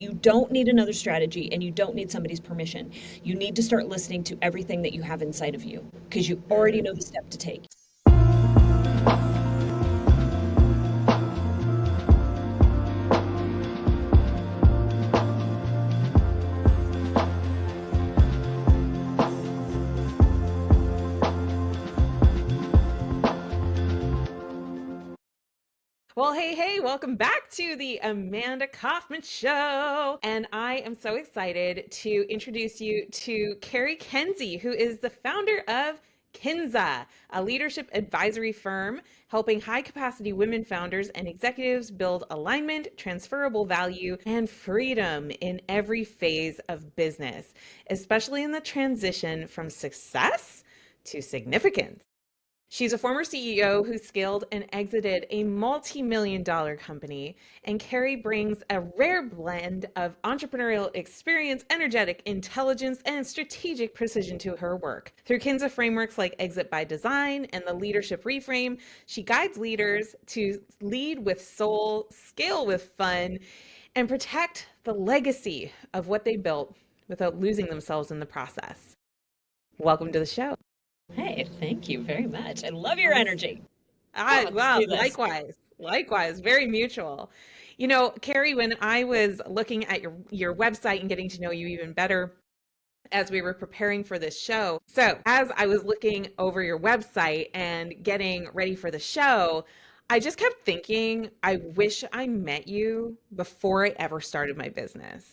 You don't need another strategy and you don't need somebody's permission. You need to start listening to everything that you have inside of you because you already know the step to take. Well, hey, welcome back to the Amanda Kaufman Show. And I am so excited to introduce you to Cari Kenzie, who is the founder of Kinza, a leadership advisory firm helping high capacity women founders and executives build alignment, transferable value, and freedom in every phase of business, especially in the transition from success to significance. She's a former CEO who scaled and exited a multi-million dollar company, and Cari brings a rare blend of entrepreneurial experience, energetic intelligence, and strategic precision to her work. Through Kinza frameworks like Exit by Design and the Leadership Reframe, she guides leaders to lead with soul, scale with fun, and protect the legacy of what they built without losing themselves in the process. Welcome to the show. Hey, thank you very much. I love your energy. Let's Wow, do this. likewise, very mutual. You know, Cari, when I was looking at your website and getting to know you even better as we were preparing for this show. So, as I was looking over your website and getting ready for the show, I just kept thinking, I wish I met you before I ever started my business.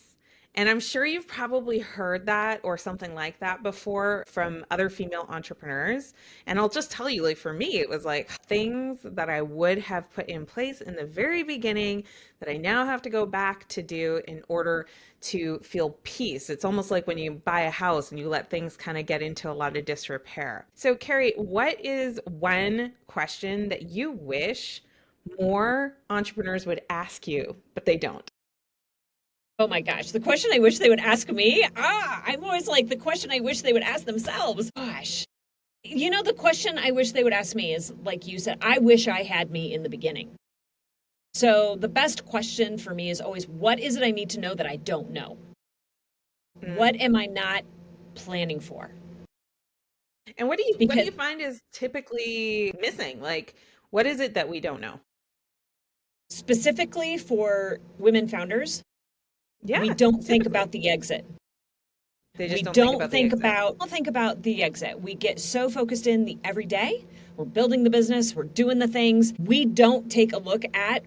And I'm sure you've probably heard that or something like that before from other female entrepreneurs. And I'll just tell you, like for me, it was like things that I would have put in place in the very beginning that I now have to go back to do in order to feel peace. It's almost like when you buy a house and you let things kind of get into a lot of disrepair. So, Cari, what is one question that you wish more entrepreneurs would ask you, but they don't? Oh my gosh, the question I wish they would ask me. I'm always like the question I wish they would ask themselves. Gosh. The question I wish they would ask me is like you said, I wish I had me in the beginning. So the best question for me is always, what is it I need to know that I don't know? What Mm. am I not planning for? And what do you Because find is typically missing? Like, what is it that we don't know? specifically for women founders, Yeah, we don't think typically. about the exit. They We just don't think don't about the think exit. about don't think about the exit. We get so focused in the everyday. We're building the business, we're doing the things. We don't take a look at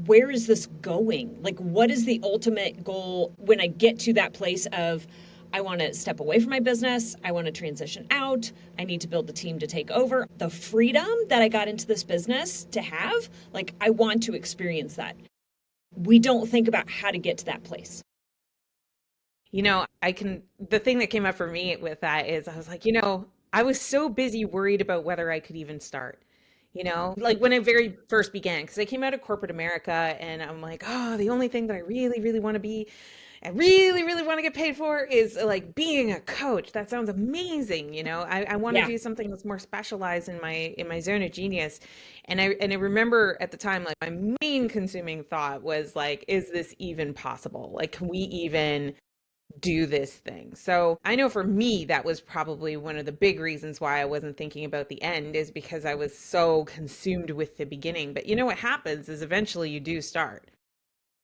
where is this going? Like what is the ultimate goal when I get to that place of I want to step away from my business, I want to transition out, I need to build the team to take over. The freedom that I got into this business to have, like I want to experience that. We don't think about how to get to that place. The thing that came up for me with that is I was like, I was so busy worried about whether I could even start. Like when I very first began, because I came out of corporate America and I'm like, oh, the only thing that I really, really want to be, I really, really want to get paid for is like being a coach. That sounds amazing. I want to Yeah. do something that's more specialized in my zone of genius. And I remember at the time, like my main consuming thought was like, is this even possible? Like, can we even do this thing? So I know for me, that was probably one of the big reasons why I wasn't thinking about the end, is because I was so consumed with the beginning. But you know what happens is eventually you do start.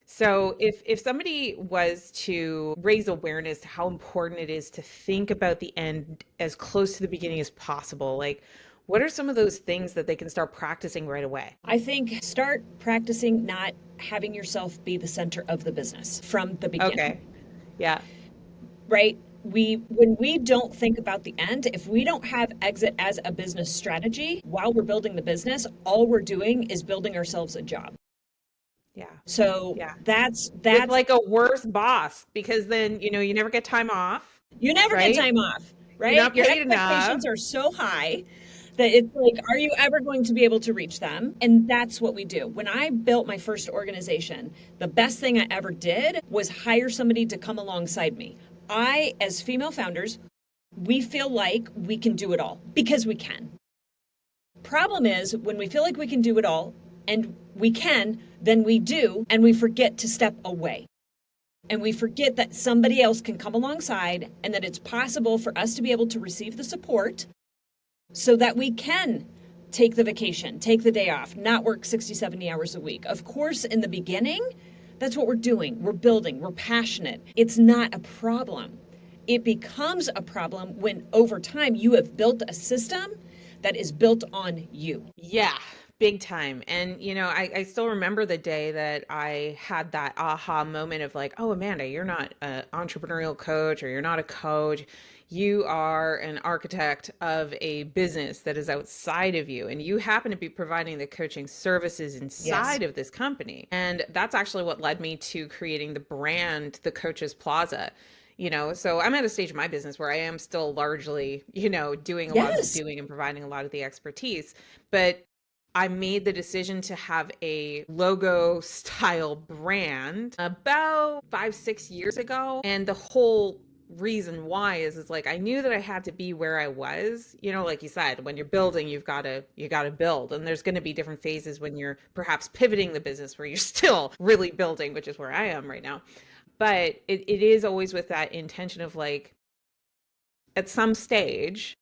So if somebody was to raise awareness to how important it is to think about the end as close to the beginning as possible, like what are some of those things that they can start practicing right away? I think start practicing not having yourself be the center of the business from the beginning, Okay. Yeah. right? When we don't think about the end, if we don't have exit as a business strategy while we're building the business, all we're doing is building ourselves a job. Yeah. So Yeah. With that's like a worse boss, because then, you never get time off, you never get right? time off, You're right? not Your paid enough. expectations are so high that it's like, are you ever going to be able to reach them? And that's what we do. When I built my first organization, the best thing I ever did was hire somebody to come alongside me. As female founders, we feel like we can do it all because we can. Problem is, when we feel like we can do it all and we can, then we do, and we forget to step away. And we forget that somebody else can come alongside and that it's possible for us to be able to receive the support so that we can take the vacation, take the day off, not work 60, 70 hours a week. Of course, in the beginning, that's what we're doing. We're building, we're passionate. It's not a problem. It becomes a problem when over time you have built a system that is built on you. Yeah, big time. And, I still remember the day that I had that aha moment of like, oh, Amanda, you're not an entrepreneurial coach or you're not a coach. You are an architect of a business that is outside of you, and you happen to be providing the coaching services Yes. inside of this company. And that's actually what led me to creating the brand, the Coaches Plaza. So I'm at a stage of my business where I am still largely, doing a lot of the Yes. doing and providing a lot of the expertise, but I made the decision to have a logo style brand about 5, 6 years ago. And the whole reason why is like I knew that I had to be where I was. Like you said, when you're building, you gotta build. And there's gonna be different phases when you're perhaps pivoting the business where you're still really building, which is where I am right now. But it is always with that intention of like at some stage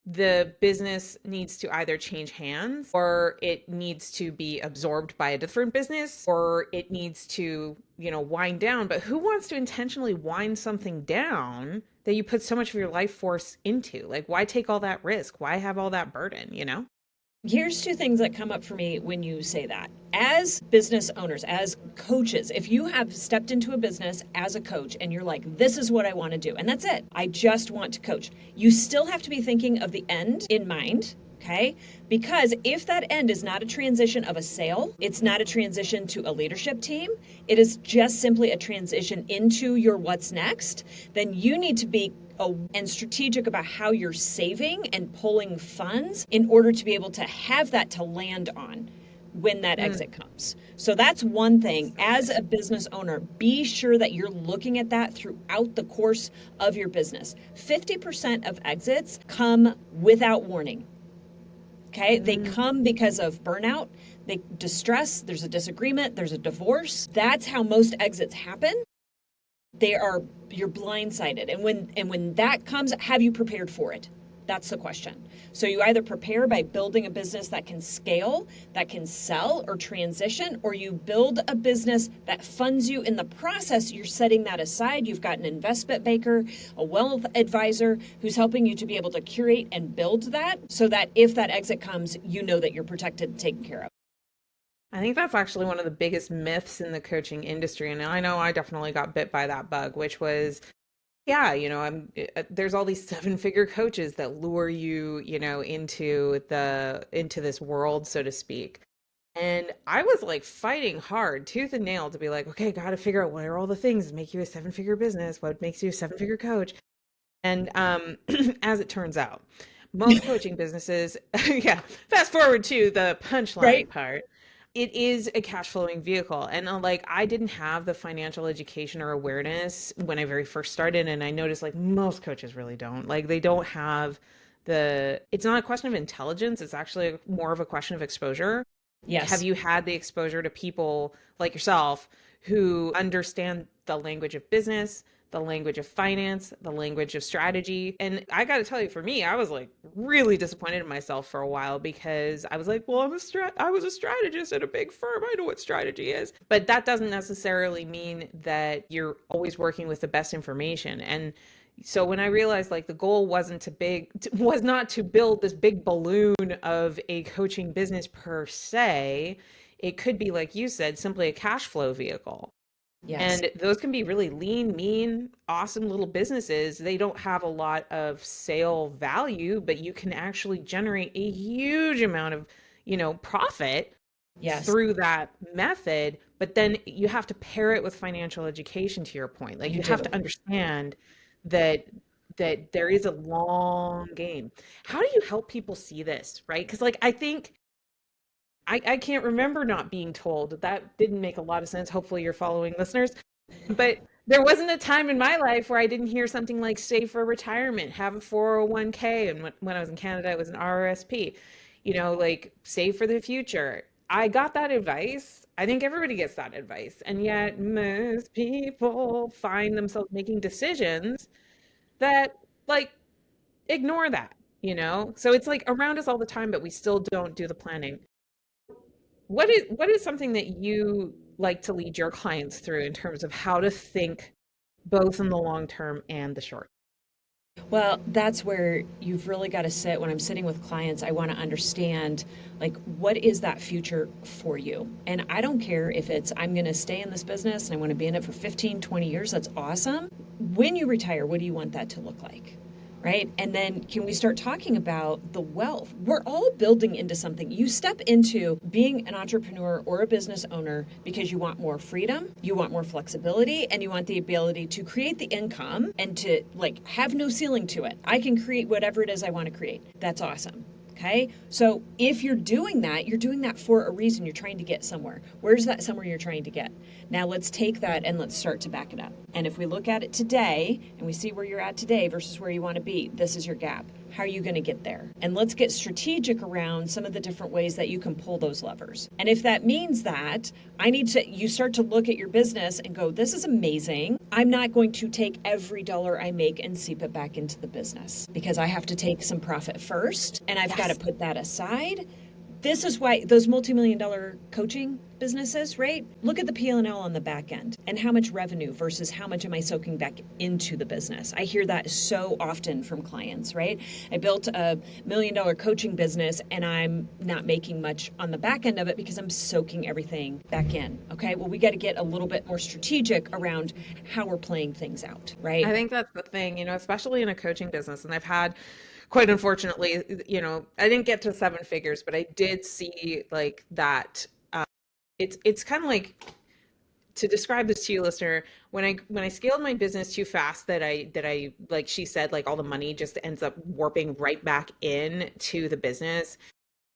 the business needs to either change hands or it needs to be absorbed by a different business or it needs to, wind down. But who wants to intentionally wind something down that you put so much of your life force into? Like, why take all that risk? Why have all that burden? Here's two things that come up for me when you say that. As business owners, as coaches, if you have stepped into a business as a coach and you're like, this is what I want to do, and that's it, I just want to coach, you still have to be thinking of the end in mind. Okay? Because if that end is not a transition of a sale, it's not a transition to a leadership team, it is just simply a transition into your what's next, then you need to be and strategic about how you're saving and pulling funds in order to be able to have that to land on when that Mm, exit comes. So that's one thing. so As good. a business owner, be sure that you're looking at that throughout the course of your business. 50% of exits come without warning. Okay? They Mm, come because of burnout, they distress, there's a disagreement, there's a divorce. That's how most exits happen. They are You're blindsided, and when that comes, have you prepared for it? That's the question. So you either prepare by building a business that can scale, that can sell or transition, or you build a business that funds you in the process. You're setting that aside. You've got an investment banker, a wealth advisor who's helping you to be able to curate and build that so that if that exit comes, you know that you're protected and taken care of. I think that's actually one of the biggest myths in the coaching industry. And I know I definitely got bit by that bug, which was, yeah, there's all these seven-figure coaches that lure you, into this world, so to speak. And I was like fighting hard, tooth and nail, to be like, okay, got to figure out what are all the things that make you a seven-figure business, what makes you a seven-figure coach. And as it turns out, most coaching businesses, yeah, fast forward to the punchline Right? part, it is a cash flowing vehicle. And like, I didn't have the financial education or awareness when I very first started. And I noticed like most coaches really don't. Like, they don't have it's not a question of intelligence, it's actually more of a question of exposure. Have Yes. you had the exposure to people like yourself who understand the language of business, the language of finance, the language of strategy? And I got to tell you, for me, I was like really disappointed in myself for a while because I was like, well, I was a strategist at a big firm. I know what strategy is. But that doesn't necessarily mean that you're always working with the best information. And so when I realized like the goal was not to build this big balloon of a coaching business per se, it could be, like you said, simply a cash flow vehicle. Yes. And those can be really lean, mean, awesome little businesses. They don't have a lot of sale value, but you can actually generate a huge amount of, profit Yes. through that method. But then you have to pair it with financial education, to your point. Like, You you have do. to understand that there is a long game. How do you help people see this, right? Because like I think I can't remember not being told. That didn't make a lot of sense. Hopefully you're following, listeners. But there wasn't a time in my life where I didn't hear something like save for retirement, have a 401k. And when I was in Canada, it was an RRSP, like save for the future. I got that advice I think everybody gets that advice. And yet most people find themselves making decisions that like ignore that, you know? So it's like around us all the time, but we still don't do the planning. What is something that you like to lead your clients through in terms of how to think both in the long term and the short? Well, that's where you've really got to sit. When I'm sitting with clients, I want to understand, like, what is that future for you? And I don't care if it's I'm going to stay in this business and I want to be in it for 15, 20 years. That's awesome. When you retire, what do you want that to look like? Right? And then can we start talking about the wealth? We're all building into something. You step into being an entrepreneur or a business owner because you want more freedom, you want more flexibility, and you want the ability to create the income and to like have no ceiling to it. I can create whatever it is I want to create. That's awesome. Okay. So if you're doing that, you're doing that for a reason. You're trying to get somewhere. Where's that somewhere you're trying to get? Now let's take that and let's start to back it up. And if we look at it today and we see where you're at today versus where you want to be, this is your gap. How are you going to get there? And let's get strategic around some of the different ways that you can pull those levers. And if that means that you start to look at your business and go, this is amazing. I'm not going to take every dollar I make and seep it back into the business because I have to take some profit first and I've got to put that aside. This is why those multi-million-dollar coaching businesses, right? Look at the P&L on the back end and how much revenue versus how much am I soaking back into the business. I hear that so often from clients, right? I built a $1 million coaching business and I'm not making much on the back end of it because I'm soaking everything back in. Okay, well, we got to get a little bit more strategic around how we're playing things out, right? I think that's the thing, you know, especially in a coaching business. And I've had, quite unfortunately, you know, I didn't get to seven figures, but I did see like that. It's kind of like, to describe this to you, listener, when I scaled my business too fast, that I like she said, like all the money just ends up warping right back in to the business.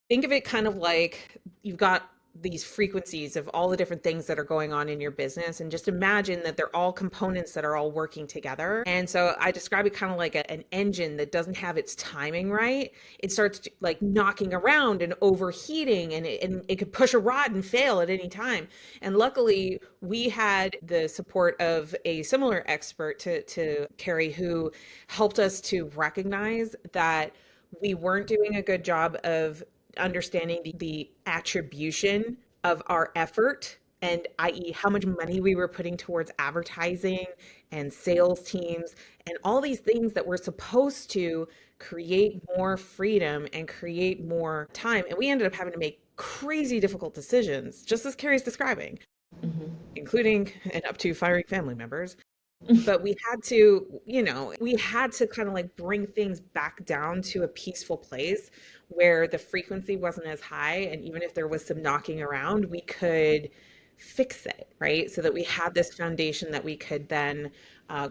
Think of it kind of like you've got these frequencies of all the different things that are going on in your business, and just imagine that they're all components that are all working together. And so I describe it kind of like an engine that doesn't have its timing right. It starts like knocking around and overheating, and it could push a rod and fail at any time. And luckily we had the support of a similar expert to Cari, who helped us to recognize that we weren't doing a good job of understanding the attribution of our effort, and i.e. how much money we were putting towards advertising and sales teams and all these things that were supposed to create more freedom and create more time. And we ended up having to make crazy difficult decisions, just as Cari's describing, including and up to firing family members. But we had to, you know, we had to kind of like bring things back down to a peaceful place where the frequency wasn't as high. And even if there was some knocking around, we could fix it, right? So that we had this foundation that we could then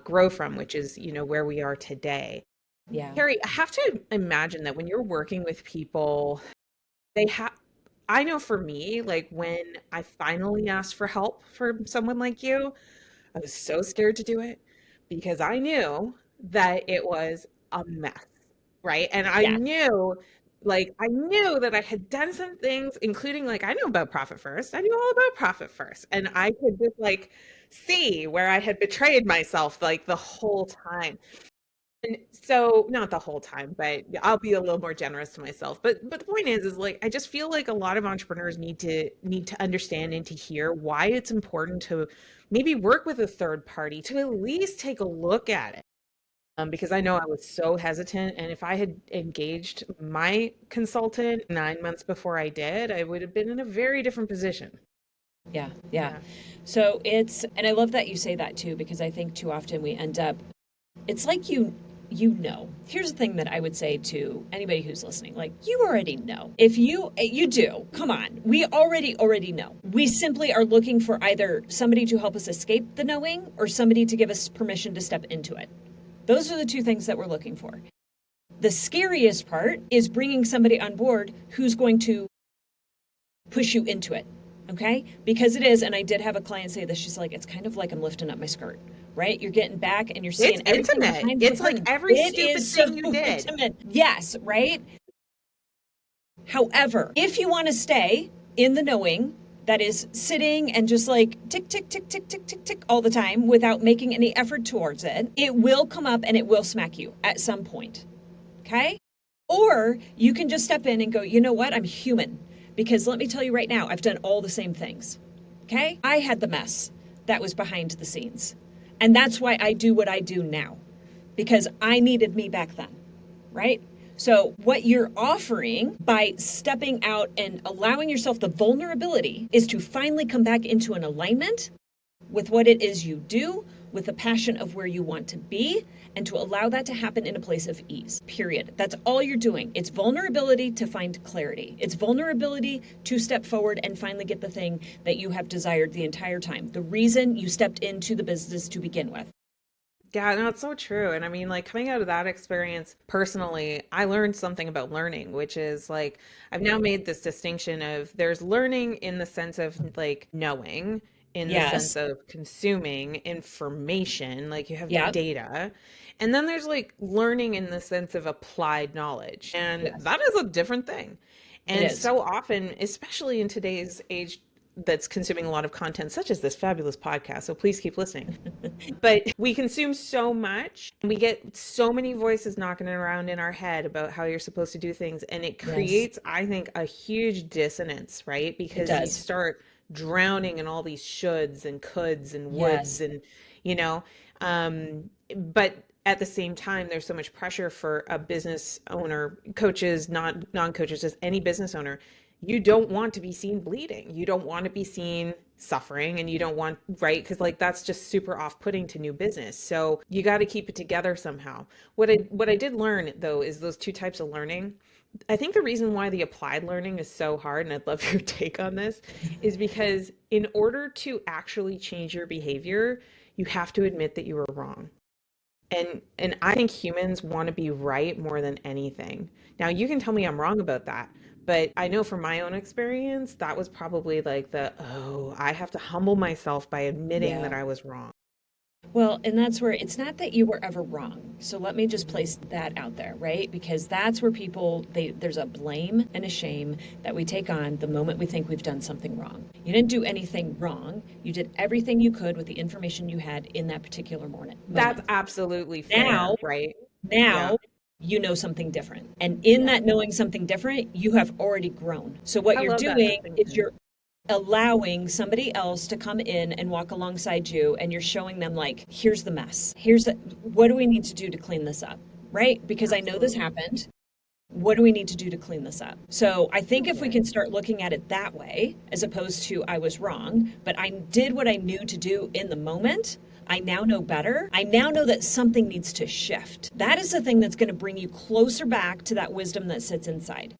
grow from, which is, you know, where we are today. Yeah. Cari, I have to imagine that when you're working with people, they have, I know for me, like when I finally asked for help from someone like you, I was so scared to do it because I knew that it was a mess, right? And Yeah. I knew that I had done some things, including like, I knew about Profit First. I knew all about Profit First. And I could just like see where I had betrayed myself like the whole time. And so, not the whole time, but I'll be a little more generous to myself. But the point is like I just feel like a lot of entrepreneurs need to understand and to hear why it's important to maybe work with a third party to at least take a look at it. Because I know I was so hesitant, and if I had engaged my consultant 9 months before I did, I would have been in a very different position. Yeah. Yeah. Yeah. So and I love that you say that too, because I think too often we end up, it's like here's the thing that I would say to anybody who's listening, like you already know. If you do, come on, we already know. We simply are looking for either somebody to help us escape the knowing or somebody to give us permission to step into it. Those are the two things that we're looking for. The scariest part is bringing somebody on board who's going to push you into it. Okay? Because it is, and I did have a client say this, she's like, it's kind of like I'm lifting up my skirt, right? You're getting back and you're seeing It's everything intimate. behind the It's like curtain. every It stupid is so thing you did. intimate. Yes, right? However, if you want to stay in the knowing, that is sitting and just like tick, tick, tick, tick, tick, tick, tick all the time without making any effort towards it, it will come up and it will smack you at some point. Okay? Or you can just step in and go, you know what? I'm human. Because let me tell you right now, I've done all the same things. Okay? I had the mess that was behind the scenes. And that's why I do what I do now, because I needed me back then, right? So, what you're offering by stepping out and allowing yourself the vulnerability is to finally come back into an alignment with what it is you do, with the passion of where you want to be, and to allow that to happen in a place of ease, period. That's all you're doing. It's vulnerability to find clarity. It's vulnerability to step forward and finally get the thing that you have desired the entire time, the reason you stepped into the business to begin with. Yeah, no, it's so true. And I mean, like coming out of that experience personally, I learned something about learning, which is like I've now made this distinction of there's learning in the sense of like knowing, in the sense Yes. of consuming information, like you have Yep. data. And then there's like learning in the sense of applied knowledge. And Yes. that is a different thing. It And is. so often, especially in today's age that's consuming a lot of content, such as this fabulous podcast, so please keep listening, but we consume so much and we get so many voices knocking around in our head about how you're supposed to do things. And it Yes. creates, I think, a huge dissonance, right? It Because you does. start drowning in all these shoulds and coulds and woulds Yes. and, you know, but at the same time, there's so much pressure for a business owner, coaches, not non-coaches, just any business owner. You don't want to be seen bleeding. You don't want to be seen suffering, and you don't want, right? Because like that's just super off-putting to new business. So you got to keep it together somehow. What I did learn though is those two types of learning. I think the reason why the applied learning is so hard, and I'd love your take on this, is because in order to actually change your behavior, you have to admit that you were wrong. And I think humans want to be right more than anything. Now, you can tell me I'm wrong about that, but I know from my own experience, that was probably like oh, I have to humble myself by admitting that Yeah. I was wrong. Well, and that's where it's not that you were ever wrong. So let me just Mhm. place that out there, right? Because that's where people there's a blame and a shame that we take on the moment we think we've done something wrong. You didn't do anything wrong. You did everything you could with the information you had in that particular That's moment. absolutely Now, fair, right? Yeah. now you know something different. And in Yeah. that knowing something different, you have already grown. So what I you're love that doing is distinction. you're allowing somebody else to come in and walk alongside you, and you're showing them like, here's the mess, what do we need to do to clean this up, right? Because I know this Absolutely. happened. What do we need to do to clean this up? So I think if we Totally. can start looking at it that way, as opposed to I was wrong, but I did what I knew to do in the moment, I now know better. I now know that something needs to shift. That is the thing that's going to bring you closer back to that wisdom that sits inside.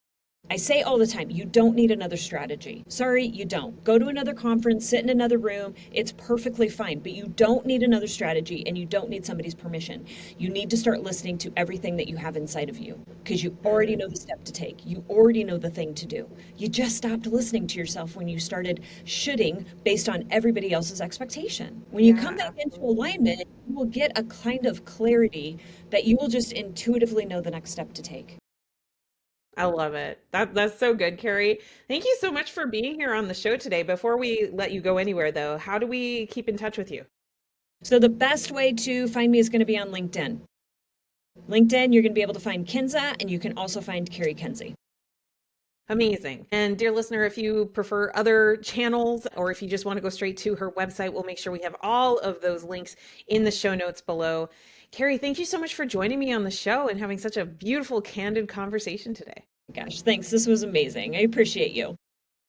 I say all the time, you don't need another strategy. Sorry, you don't. Go to another conference, sit in another room. It's perfectly fine, but you don't need another strategy and you don't need somebody's permission. You need to start listening to everything that you have inside of you because you already know the step to take. You already know the thing to do. You just stopped listening to yourself when you started shoulding based on everybody else's expectation. When you come Yeah, back into absolutely. alignment, you will get a kind of clarity that you will just intuitively know the next step to take. I love it. That's so good, Carrie. Thank you so much for being here on the show today. Before we let you go anywhere, though, how do we keep in touch with you? So the best way to find me is going to be on LinkedIn. LinkedIn, you're going to be able to find Kinza, and you can also find Cari Kenzie. Amazing. And dear listener, if you prefer other channels or if you just want to go straight to her website, we'll make sure we have all of those links in the show notes below. Carrie, thank you so much for joining me on the show and having such a beautiful, candid conversation today. Gosh, thanks. This was amazing. I appreciate you.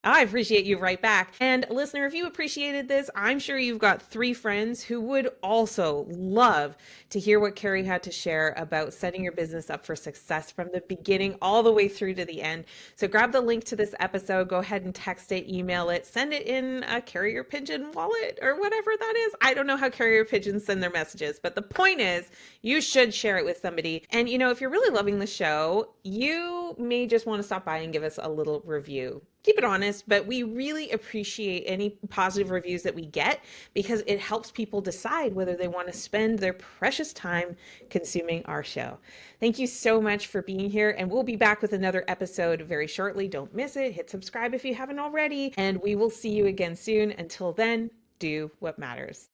I appreciate you right back. And listener, if you appreciated this, I'm sure you've got three friends who would also love to hear what Carrie had to share about setting your business up for success from the beginning all the way through to the end. So grab the link to this episode, go ahead and text it, email it, send it in a carrier pigeon wallet or whatever that is. I don't know how carrier pigeons send their messages, but the point is you should share it with somebody. And if you're really loving the show, you may just want to stop by and give us a little review. keep it honest, but we really appreciate any positive reviews that we get because it helps people decide whether they want to spend their precious time consuming our show. Thank you so much for being here, and we'll be back with another episode very shortly. Don't miss it. Hit subscribe if you haven't already, and we will see you again soon. Until then, do what matters.